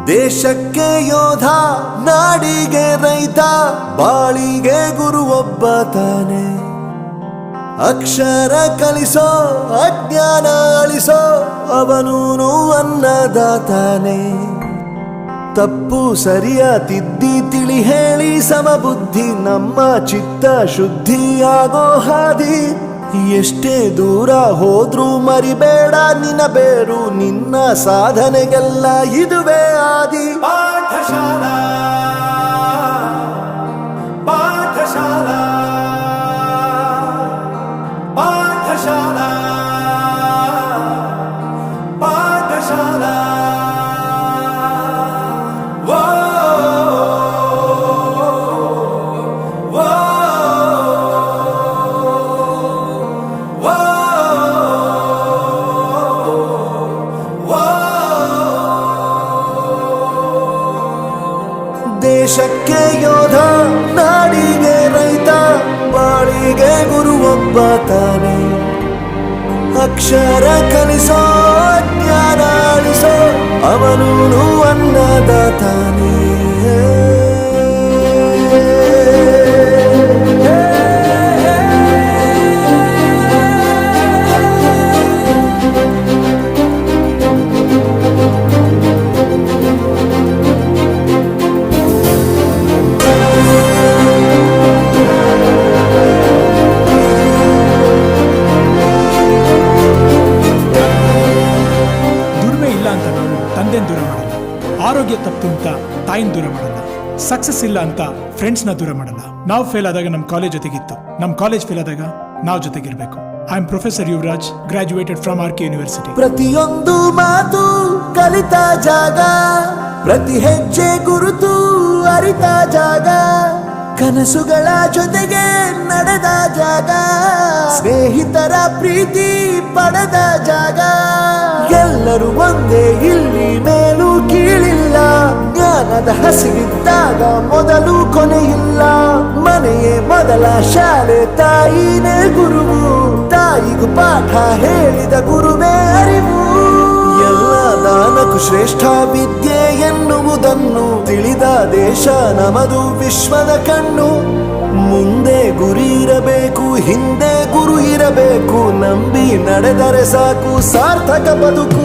ದೇಶಕ್ಕೆ ಯೋಧ, ನಾಡಿಗೆ ರೈತ, ಬಾಳಿಗೆ ಗುರು ಒಬ್ಬ ತಾನೆ. ಅಕ್ಷರ ಕಲಿಸೋ, ಅಜ್ಞಾನ ಅಳಿಸೋ, ಅವನೂನು ಅನ್ನದಾತಾನೆ. ತಪ್ಪು ಸರಿಯ ತಿದ್ದಿ ತಿಳಿ ಹೇಳಿ ಸಮಬುದ್ಧಿ ನಮ್ಮ ಚಿತ್ತ ಶುದ್ಧಿಯಾಗೋ ಹಾದಿ. ಎಷ್ಟೇ ದೂರ ಹೋದ್ರೂ ಮರಿಬೇಡ ನಿನ್ನ ಬೇರು, ನಿನ್ನ ಸಾಧನೆಗೆಲ್ಲ ಇದುವೇ ಆದಿ. ಪಾಠಶಾಲಾ ಪಾಠಶಾಲಾ ಪಾಠಶಾಲಾ ಪಾಠಶಾಲಾ. ದೇಶಕ್ಕೆ ಯೋಧ, ನಾಡಿಗೆ ರೈತ, ಬಾಳಿಗೆ ಗುರು ಒಬ್ಬ ತಾನೆ. ಅಕ್ಷರ ಕಲಿಸೋ, ಜ್ಞಾನ ಅಳಿಸೋ, ಅವನೂನು ಅನ್ನದಾತಾನೆ. ದೂರ ಮಾಡಲ್ಲ, ಆರೋಗ್ಯ ತಪ್ಪು ಅಂತ ತಾಯಿನ ದೂರ ಮಾಡಲ್ಲ, ಸಕ್ಸಸ್ ಇಲ್ಲ ಅಂತ ಫ್ರೆಂಡ್ಸ್ ನ ದೂರ ಮಾಡಲ್ಲ. ನಾವು ಫೇಲ್ ಆದಾಗ ನಮ್ಮ ಕಾಲೇಜ್ ಜೊತೆಗಿತ್ತು, ನಮ್ಮ ಕಾಲೇಜ್ ಫೇಲ್ ಆದಾಗ ನಾವು ಜೊತೆಗಿರ್ಬೇಕು. I am professor Yuvaraj, graduated from R K university. ಪ್ರತಿಯೊಂದು ಮಾತು ಕಲಿತ ಜಾಗ, ಪ್ರತಿ ಹೆಜ್ಜೆ ಗುರುತು ಅರಿತ ಜಾಗ, ಕನಸುಗಳ ಜೊತೆಗೆ ನಡೆದ ಜಾಗ, ಸ್ನೇಹಿತರ ಪ್ರೀತಿ ಪಡೆದ ಜಾಗ. ಎಲ್ಲರೂ ಒಂದೇ, ಇಲ್ಲಿ ಮೇಲೂ ಕೀಳಿಲ್ಲ, ಜ್ಞಾನದ ಹಸಿವಿದ್ದಾಗ ಮೊದಲು ಕೊನೆಯಿಲ್ಲ. ಮನೆಯೇ ಮೊದಲ ಶಾಲೆ, ತಾಯಿನೇ ಗುರುವು, ತಾಯಿಗೂ ಪಾಠ ಹೇಳಿದ ಗುರುವೇ ಅರಿವು. ಎಲ್ಲ ದಾನಕ್ಕೂ ಶ್ರೇಷ್ಠ ವಿದ್ಯೆ ಎನ್ನುವುದನ್ನು ತಿಳಿದ ದೇಶ ನಮದು, ವಿಶ್ವದ ಕಣ್ಣು. ಮುಂದೆ ಗುರಿ ಇರಬೇಕು, ಹಿಂದೆ ಗುರು ಇರಬೇಕು, ನಂಬಿ ನಡೆದರೆ ಸಾಕು ಸಾರ್ಥಕ ಬದುಕು.